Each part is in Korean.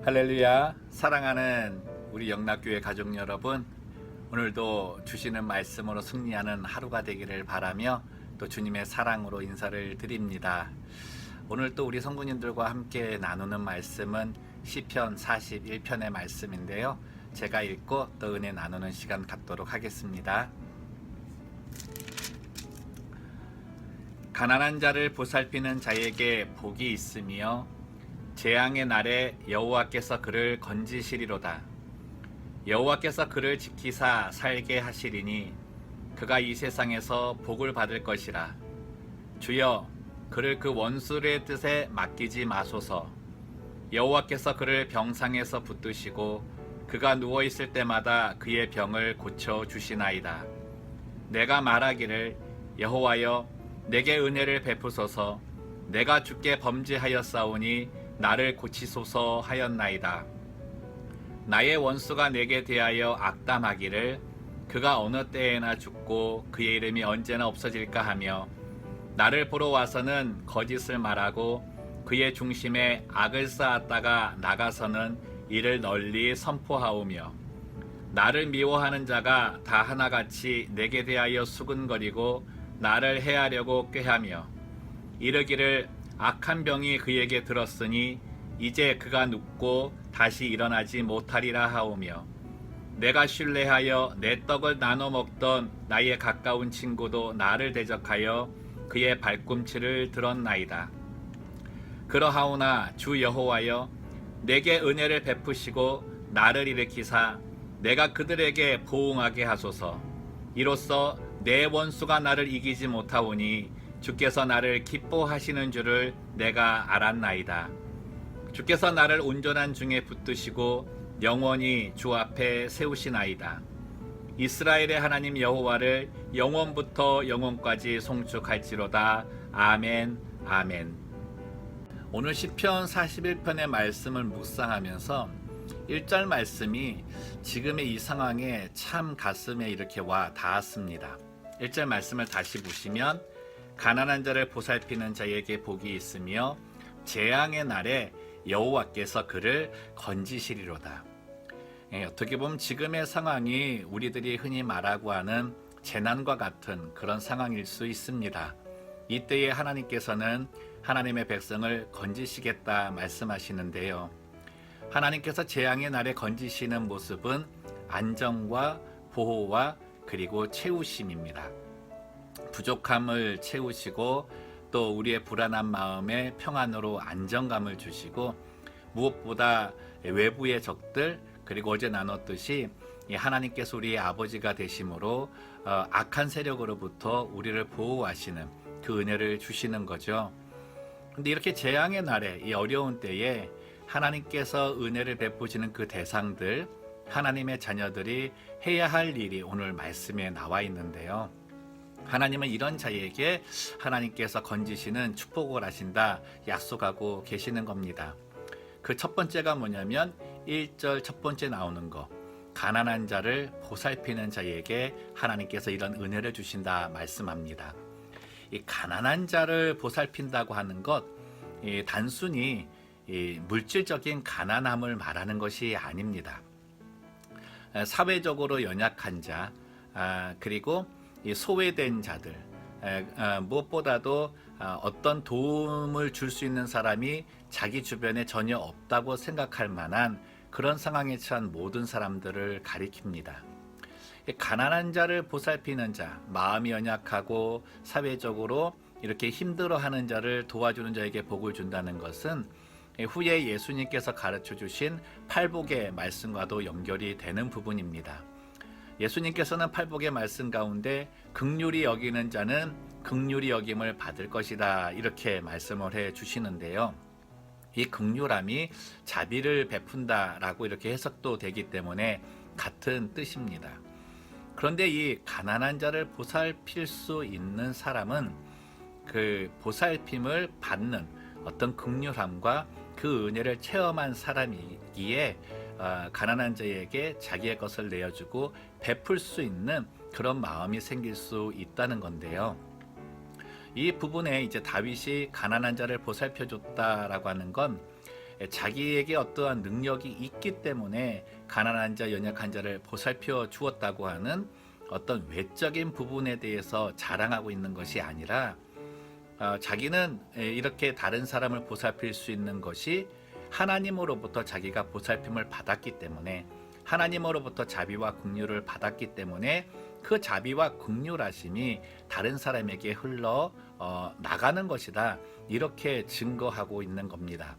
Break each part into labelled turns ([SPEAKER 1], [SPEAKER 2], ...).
[SPEAKER 1] 할렐루야. 사랑하는 우리 영락교회 가족 여러분, 오늘도 주시는 말씀으로 승리하는 하루가 되기를 바라며 또 주님의 사랑으로 인사를 드립니다. 오늘 또 우리 성도님들과 함께 나누는 말씀은 시편 41편의 말씀인데요, 제가 읽고 또 은혜 나누는 시간 갖도록 하겠습니다. 가난한 자를 보살피는 자에게 복이 있으며 재앙의 날에 여호와께서 그를 건지시리로다. 여호와께서 그를 지키사 살게 하시리니 그가 이 세상에서 복을 받을 것이라. 주여, 그를 그 원수의 뜻에 맡기지 마소서. 여호와께서 그를 병상에서 붙드시고 그가 누워 있을 때마다 그의 병을 고쳐 주시나이다. 내가 말하기를, 여호와여, 내게 은혜를 베푸소서. 내가 주께 범죄하였사오니 나를 고치소서 하였나이다. 나의 원수가 내게 대하여 악담하기를, 그가 어느 때에나 죽고 그의 이름이 언제나 없어질까 하며, 나를 보러 와서는 거짓을 말하고 그의 중심에 악을 쌓았다가 나가서는 이를 널리 선포하오며, 나를 미워하는 자가 다 하나같이 내게 대하여 수근거리고 나를 해하려고 꾀하며 이르기를, 악한 병이 그에게 들었으니 이제 그가 눕고 다시 일어나지 못하리라 하오며, 내가 신뢰하여 내 떡을 나눠 먹던 나의 가까운 친구도 나를 대적하여 그의 발꿈치를 들었나이다. 그러하오나 주 여호와여, 내게 은혜를 베푸시고 나를 일으키사 내가 그들에게 보응하게 하소서. 이로써 내 원수가 나를 이기지 못하오니 주께서 나를 기뻐하시는 줄을 내가 알았나이다. 주께서 나를 온전한 중에 붙드시고 영원히 주 앞에 세우시나이다. 이스라엘의 하나님 여호와를 영원부터 영원까지 송축할지로다. 아멘, 아멘. 오늘 시편 41편의 말씀을 묵상하면서 1절 말씀이 지금의 이 상황에 참 가슴에 이렇게 와 닿았습니다. 1절 말씀을 다시 보시면, 가난한 자를 보살피는 자에게 복이 있으며 재앙의 날에 여호와께서 그를 건지시리로다. 어떻게 보면 지금의 상황이 우리들이 흔히 말하고 하는 재난과 같은 그런 상황일 수 있습니다. 이때에 하나님께서는 하나님의 백성을 건지시겠다 말씀하시는데요, 하나님께서 재앙의 날에 건지시는 모습은 안정과 보호와 그리고 채우심입니다. 부족함을 채우시고 또 우리의 불안한 마음에 평안으로 안정감을 주시고, 무엇보다 외부의 적들, 그리고 어제 나눴듯이 하나님께서 우리의 아버지가 되심으로 악한 세력으로부터 우리를 보호하시는 그 은혜를 주시는 거죠. 근데 이렇게 재앙의 날에, 이 어려운 때에 하나님께서 은혜를 베푸시는 그 대상들, 하나님의 자녀들이 해야 할 일이 오늘 말씀에 나와 있는데요, 하나님은 이런 자에게 하나님께서 건지시는 축복을 하신다 약속하고 계시는 겁니다. 그 첫 번째가 뭐냐면 1절 첫 번째 나오는 거, 가난한 자를 보살피는 자에게 하나님께서 이런 은혜를 주신다 말씀합니다. 이 가난한 자를 보살핀다고 하는 것, 단순히 물질적인 가난함을 말하는 것이 아닙니다. 사회적으로 연약한 자, 그리고 소외된 자들, 무엇보다도 어떤 도움을 줄 수 있는 사람이 자기 주변에 전혀 없다고 생각할 만한 그런 상황에 처한 모든 사람들을 가리킵니다. 가난한 자를 보살피는 자, 마음이 연약하고 사회적으로 이렇게 힘들어하는 자를 도와주는 자에게 복을 준다는 것은 후에 예수님께서 가르쳐 주신 팔복의 말씀과도 연결이 되는 부분입니다. 예수님께서는 팔복의 말씀 가운데 긍휼히 여기는 자는 긍휼히 여김을 받을 것이다 이렇게 말씀을 해 주시는데요, 이 긍휼함이 자비를 베푼다라고 이렇게 해석도 되기 때문에 같은 뜻입니다. 그런데 이 가난한 자를 보살필 수 있는 사람은 그 보살핌을 받는 어떤 긍휼함과 그 은혜를 체험한 사람이기에 가난한 자에게 자기의 것을 내어주고 베풀 수 있는 그런 마음이 생길 수 있다는 건데요, 이 부분에 이제 다윗이 가난한 자를 보살펴 줬다라고 하는 건 자기에게 어떠한 능력이 있기 때문에 가난한 자, 연약한 자를 보살펴 주었다고 하는 어떤 외적인 부분에 대해서 자랑하고 있는 것이 아니라 자기는 이렇게 다른 사람을 보살필 수 있는 것이 하나님으로부터 자기가 보살핌을 받았기 때문에, 하나님으로부터 자비와 긍휼을 받았기 때문에 그 자비와 긍휼하심이 다른 사람에게 흘러 나가는 것이다, 이렇게 증거하고 있는 겁니다.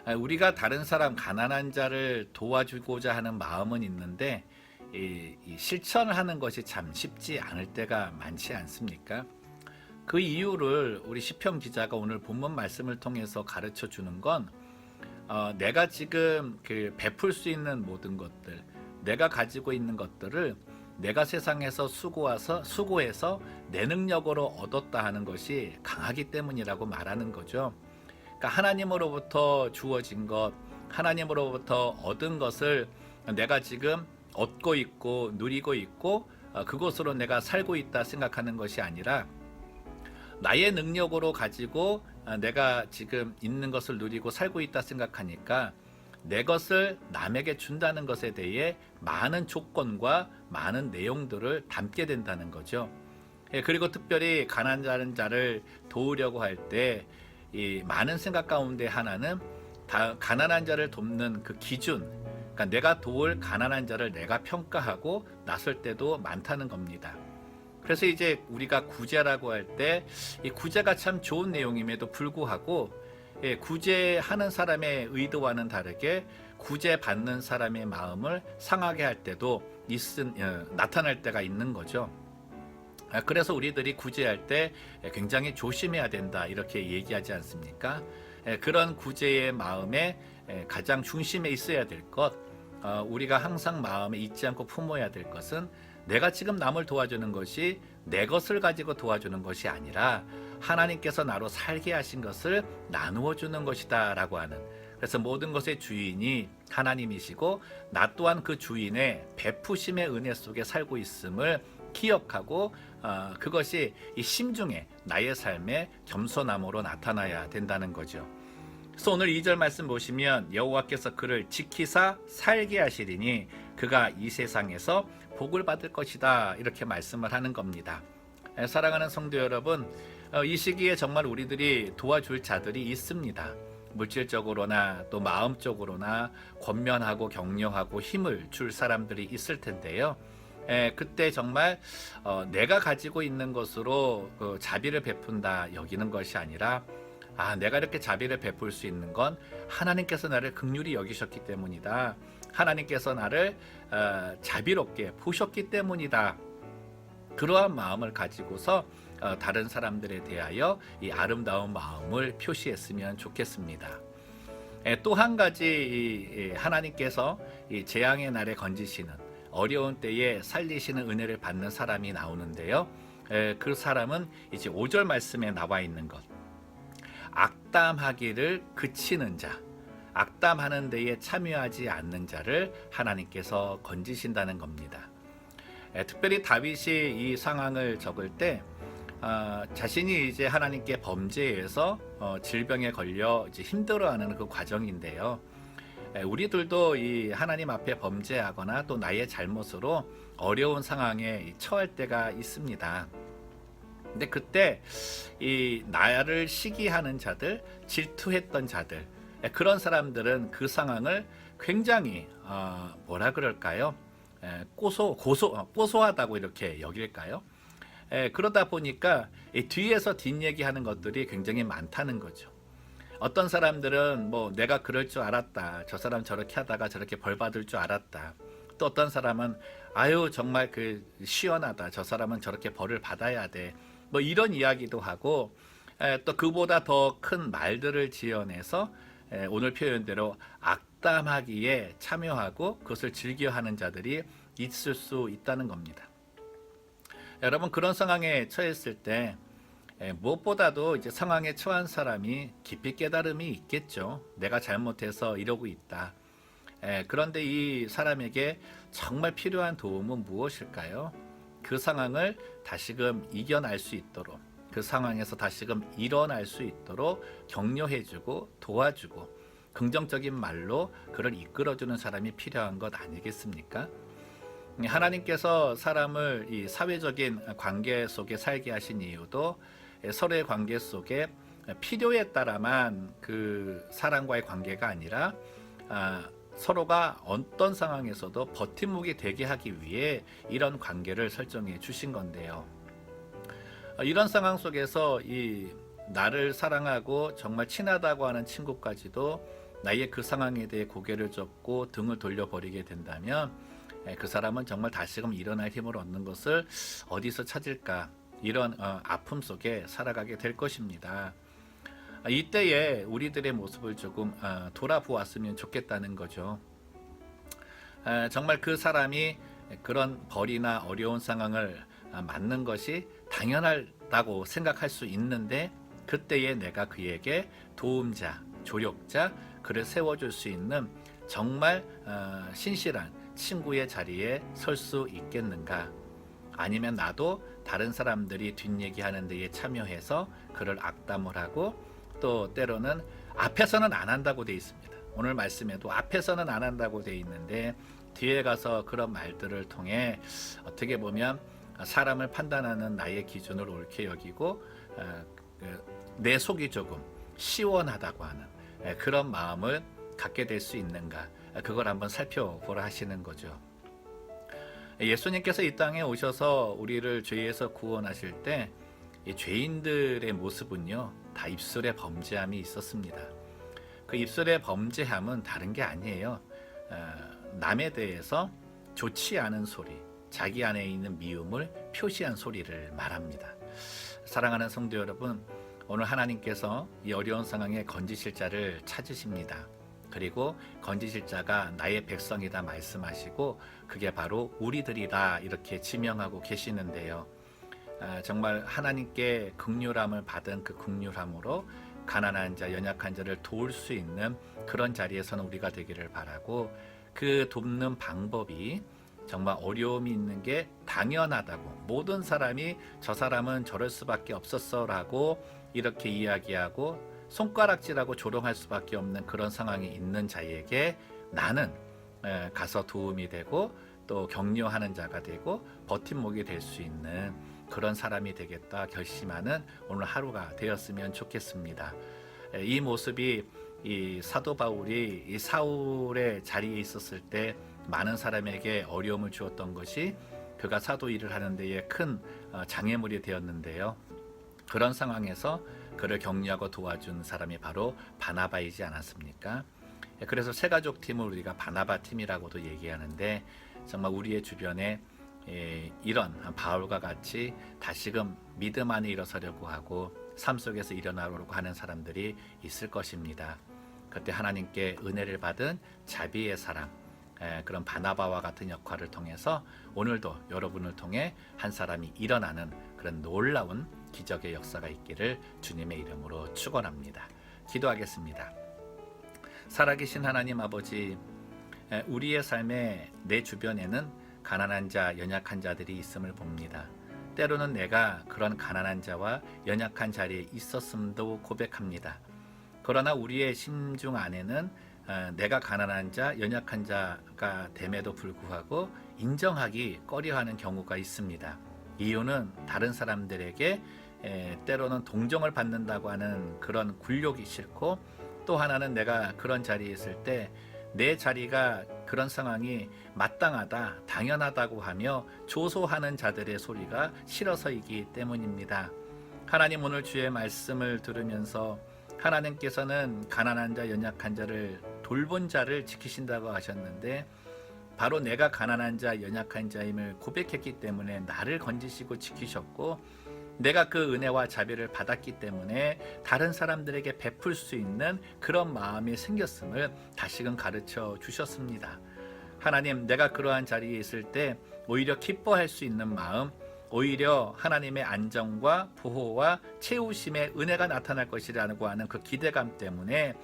[SPEAKER 1] 우리가 다른 사람, 가난한 자를 도와주고자 하는 마음은 있는데 이 실천을 하는 것이 참 쉽지 않을 때가 많지 않습니까? 그 이유를 우리 시편 기자가 오늘 본문 말씀을 통해서 가르쳐 주는 건, 내가 지금 베풀 수 있는 모든 것들, 내가 가지고 있는 것들을 내가 세상에서 수고해서 내 능력으로 얻었다 하는 것이 강하기 때문이라고 말하는 거죠. 그러니까 하나님으로부터 주어진 것, 하나님으로부터 얻은 것을 내가 지금 얻고 있고 누리고 있고 그것으로 내가 살고 있다 생각하는 것이 아니라, 나의 능력으로 가지고 내가 지금 있는 것을 누리고 살고 있다 생각하니까 내 것을 남에게 준다는 것에 대해 많은 조건과 많은 내용들을 담게 된다는 거죠. 그리고 특별히 가난한 자를 도우려고 할 때 이 많은 생각 가운데 하나는 가난한 자를 돕는 그 기준, 그러니까 내가 도울 가난한 자를 내가 평가하고 나설 때도 많다는 겁니다. 그래서 이제 우리가 구제라고 할 때 이 구제가 참 좋은 내용임에도 불구하고 구제하는 사람의 의도와는 다르게 구제받는 사람의 마음을 상하게 할 때도 나타날 때가 있는 거죠. 그래서 우리들이 구제할 때 굉장히 조심해야 된다, 이렇게 얘기하지 않습니까? 그런 구제의 마음에 가장 중심에 있어야 될 것, 우리가 항상 마음에 잊지 않고 품어야 될 것은, 내가 지금 남을 도와주는 것이 내 것을 가지고 도와주는 것이 아니라 하나님께서 나로 살게 하신 것을 나누어 주는 것이다 라고 하는, 그래서 모든 것의 주인이 하나님이시고 나 또한 그 주인의 베푸심의 은혜 속에 살고 있음을 기억하고 그것이 이 심중에 나의 삶의 겸손함으로 나타나야 된다는 거죠. 그래서 오늘 2절 말씀 보시면, 여호와께서 그를 지키사 살게 하시리니 그가 이 세상에서 복을 받을 것이다, 이렇게 말씀을 하는 겁니다. 사랑하는 성도 여러분, 이 시기에 정말 우리들이 도와줄 자들이 있습니다. 물질적으로나 또 마음적으로나 권면하고 격려하고 힘을 줄 사람들이 있을 텐데요. 그때 정말 내가 가지고 있는 것으로 자비를 베푼다 여기는 것이 아니라, 내가 이렇게 자비를 베풀 수 있는 건 하나님께서 나를 긍휼히 여기셨기 때문이다, 하나님께서 나를 자비롭게 보셨기 때문이다, 그러한 마음을 가지고서 다른 사람들에 대하여 이 아름다운 마음을 표시했으면 좋겠습니다. 또 한 가지, 하나님께서 이 재앙의 날에 건지시는, 어려운 때에 살리시는 은혜를 받는 사람이 나오는데요. 그 사람은 이제 5절 말씀에 나와 있는 것, 악담하기를 그치는 자, 악담하는 데에 참여하지 않는 자를 하나님께서 건지신다는 겁니다. 특별히 다윗이 이 상황을 적을 때 자신이 이제 하나님께 범죄해서 질병에 걸려 이제 힘들어하는 그 과정인데요. 우리들도 이 하나님 앞에 범죄하거나 또 나의 잘못으로 어려운 상황에 처할 때가 있습니다. 근데 그때 이 나를 시기하는 자들, 질투했던 자들, 그런 사람들은 그 상황을 굉장히 뭐라 그럴까요? 고소하다고 이렇게 여길까요? 그러다 보니까 이 뒤에서 뒷얘기하는 것들이 굉장히 많다는 거죠. 어떤 사람들은 뭐 내가 그럴 줄 알았다, 저 사람 저렇게 하다가 저렇게 벌 받을 줄 알았다, 또 어떤 사람은 아유 정말 시원하다, 저 사람은 저렇게 벌을 받아야 돼, 뭐 이런 이야기도 하고, 또 그보다 더 큰 말들을 지어내서 오늘 표현대로 악담하기에 참여하고 그것을 즐겨하는 자들이 있을 수 있다는 겁니다. 여러분, 그런 상황에 처했을 때 무엇보다도 이제 상황에 처한 사람이 깊이 깨달음이 있겠죠. 내가 잘못해서 이러고 있다. 그런데 이 사람에게 정말 필요한 도움은 무엇일까요? 그 상황을 다시금 이겨낼 수 있도록, 그 상황에서 다시금 일어날 수 있도록 격려해주고 도와주고 긍정적인 말로 그를 이끌어주는 사람이 필요한 것 아니겠습니까? 하나님께서 사람을 이 사회적인 관계 속에 살게 하신 이유도 서로의 관계 속에 필요에 따라만 그 사람과의 관계가 아니라 서로가 어떤 상황에서도 버팀목이 되게 하기 위해 이런 관계를 설정해 주신 건데요. 이런 상황 속에서 이 나를 사랑하고 정말 친하다고 하는 친구까지도 나의 그 상황에 대해 고개를 젓고 등을 돌려버리게 된다면 그 사람은 정말 다시금 일어날 힘을 얻는 것을 어디서 찾을까, 이런 아픔 속에 살아가게 될 것입니다. 이때에 우리들의 모습을 조금 돌아보았으면 좋겠다는 거죠. 정말 그 사람이 그런 벌이나 어려운 상황을 맞는 것이 당연하다고 생각할 수 있는데, 그때에 내가 그에게 도움자, 조력자, 그를 세워줄 수 있는 정말 신실한 친구의 자리에 설 수 있겠는가? 아니면 나도 다른 사람들이 뒷얘기하는 데에 참여해서 그를 악담을 하고, 또 때로는 앞에서는 안 한다고 돼 있습니다. 오늘 말씀에도 앞에서는 안 한다고 돼 있는데 뒤에 가서 그런 말들을 통해 어떻게 보면 사람을 판단하는 나의 기준을 옳게 여기고 내 속이 조금 시원하다고 하는 그런 마음을 갖게 될 수 있는가, 그걸 한번 살펴보라 하시는 거죠. 예수님께서 이 땅에 오셔서 우리를 죄에서 구원하실 때 이 죄인들의 모습은요, 다 입술에 범죄함이 있었습니다. 그 입술의 범죄함은 다른 게 아니에요. 남에 대해서 좋지 않은 소리, 자기 안에 있는 미움을 표시한 소리를 말합니다. 사랑하는 성도 여러분, 오늘 하나님께서 이 어려운 상황에 건지실 자를 찾으십니다. 그리고 건지실 자가 나의 백성이다 말씀하시고 그게 바로 우리들이다 이렇게 지명하고 계시는데요. 정말 하나님께 긍휼함을 받은 그 긍휼함으로 가난한 자, 연약한 자를 도울 수 있는 그런 자리에서는 우리가 되기를 바라고, 그 돕는 방법이 정말 어려움이 있는 게 당연하다고, 모든 사람이 저 사람은 저럴 수밖에 없었어 라고 이렇게 이야기하고 손가락질하고 조롱할 수밖에 없는 그런 상황이 있는 자에게 나는 가서 도움이 되고 또 격려하는 자가 되고 버팀목이 될 수 있는 그런 사람이 되겠다 결심하는 오늘 하루가 되었으면 좋겠습니다. 이 모습이 이 사도 바울이 이 사울의 자리에 있었을 때 많은 사람에게 어려움을 주었던 것이 그가 사도 일을 하는 데에 큰 장애물이 되었는데요. 그런 상황에서 그를 격려하고 도와준 사람이 바로 바나바이지 않았습니까? 그래서 새가족 팀을 우리가 바나바 팀이라고도 얘기하는데, 정말 우리의 주변에 이런 바울과 같이 다시금 믿음 안에 일어서려고 하고 삶 속에서 일어나려고 하는 사람들이 있을 것입니다. 그때 하나님께 은혜를 받은 자비의 사람, 그런 바나바와 같은 역할을 통해서 오늘도 여러분을 통해 한 사람이 일어나는 그런 놀라운 기적의 역사가 있기를 주님의 이름으로 축원합니다. 기도하겠습니다. 살아계신 하나님 아버지, 우리의 삶에 내 주변에는 가난한 자, 연약한 자들이 있음을 봅니다. 때로는 내가 그런 가난한 자와 연약한 자리에 있었음도 고백합니다. 그러나 우리의 심중 안에는 내가 가난한 자, 연약한 자가 됨에도 불구하고 인정하기 꺼려하는 경우가 있습니다. 이유는 다른 사람들에게 때로는 동정을 받는다고 하는 그런 굴욕이 싫고, 또 하나는 내가 그런 자리에 있을 때 내 자리가 그런 상황이 마땅하다, 당연하다고 하며 조소하는 자들의 소리가 싫어서이기 때문입니다. 하나님, 오늘 주의 말씀을 들으면서 하나님께서는 가난한 자, 연약한 자를 돌본 자를 지키신다고 하셨는데, 바로 내가 가난한 자, 연약한 자임을 고백했기 때문에 나를 건지시고 지키셨고, 내가 그 은혜와 자비를 받았기 때문에 다른 사람들에게 베풀 수 있는 그런 마음이 생겼음을 다시금 가르쳐 주셨습니다. 하나님, 내가 그러한 자리에 있을 때 오히려 기뻐할 수 있는 마음, 오히려 하나님의 안정과 보호와 채우심의 은혜가 나타날 것이라고 하는 그 기대감 때문에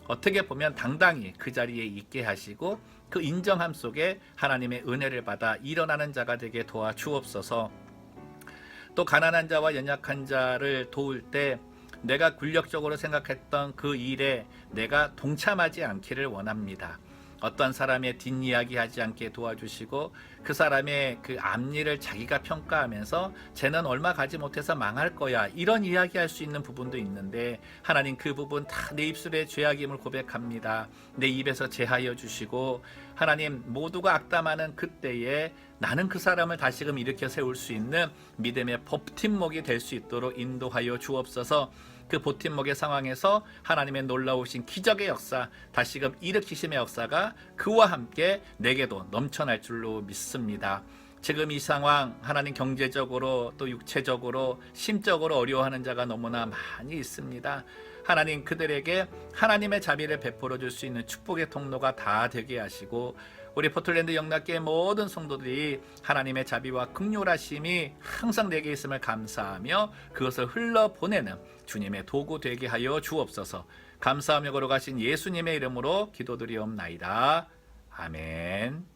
[SPEAKER 1] 어떻게 보면 당당히 그 자리에 있게 하시고, 그 인정함 속에 하나님의 은혜를 받아 일어나는 자가 되게 도와주옵소서. 또 가난한 자와 연약한 자를 도울 때 내가 굴력적으로 생각했던 그 일에 내가 동참하지 않기를 원합니다. 어떤 사람의 뒷이야기 하지 않게 도와주시고 그 사람의 그 앞일을 자기가 평가하면서 쟤는 얼마 가지 못해서 망할 거야 이런 이야기할 수 있는 부분도 있는데 하나님 그 부분 다 내 입술에 죄악임을 고백합니다. 내 입에서 제하여 주시고 하나님 모두가 악담하는 그때에 나는 그 사람을 다시금 일으켜 세울 수 있는 믿음의 버팀목이 될 수 있도록 인도하여 주옵소서. 그 버팀목의 상황에서 하나님의 놀라우신 기적의 역사, 다시금 일으키심의 역사가 그와 함께 내게도 넘쳐날 줄로 믿습니다. 지금 이 상황 하나님 경제적으로 또 육체적으로 심적으로 어려워하는 자가 너무나 많이 있습니다. 하나님 그들에게 하나님의 자비를 베풀어 줄 수 있는 축복의 통로가 다 되게 하시고 우리 포틀랜드 영락교회 모든 성도들이 하나님의 자비와 긍휼하심이 항상 내게 있음을 감사하며 그것을 흘러보내는 주님의 도구 되게 하여 주옵소서. 감사하며 걸어가신 예수님의 이름으로 기도드리옵나이다. 아멘.